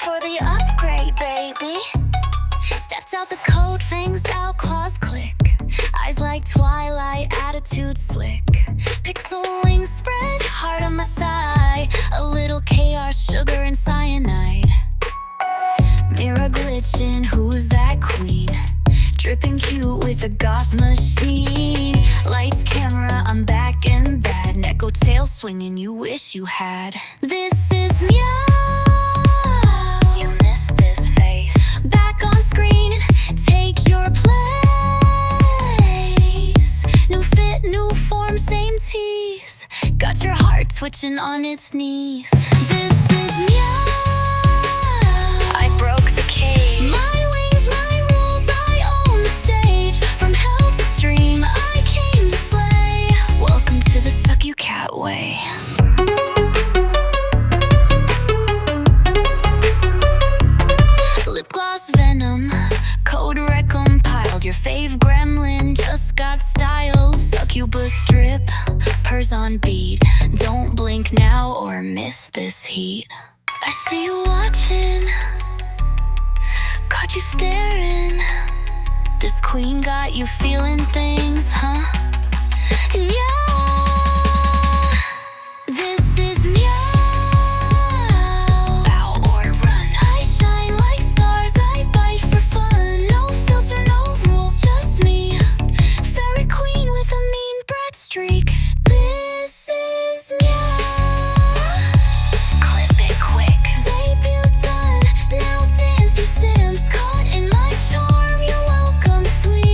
for the upgrade, baby. Stepped out the code, fangs out, claws click. Eyes like twilight, attitude slick. Pixel wings spread, heart on my thigh. A little chaos, sugar and cyanide. Mirror glitching, who's that queen? Dripping cute with a goth machine. Lights, camera, I'm back and bad. Neko tail swinging, you wish you had. This is Meow. You miss this face. Back on screen, take your place. New fit, new form, same tease. Got your heart twitching on its knees. This is Meow. I broke the cage. My wings, my rules, I own the stage. From hell to stream, I came to slay. Welcome to the Suck You Cat way. Lip gloss venom, code rec compiled. Your fave gremlin just got styled. Succubus drip, purrs on beat. Don't blink now or miss this heat. I see you watching, caught you staring. This queen got you feeling things, huh? Yeah. This is Meow. Bow or run. I shine like stars, I bite for fun. No filter, no rules, just me. Fairy queen with a mean brat streak. This is Meow. Clip it quick. Debut done, now dance you sims. Caught in my charm, you're welcome, sweetie.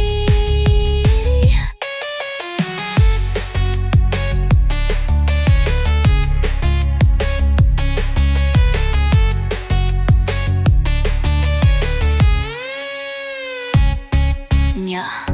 Yeah.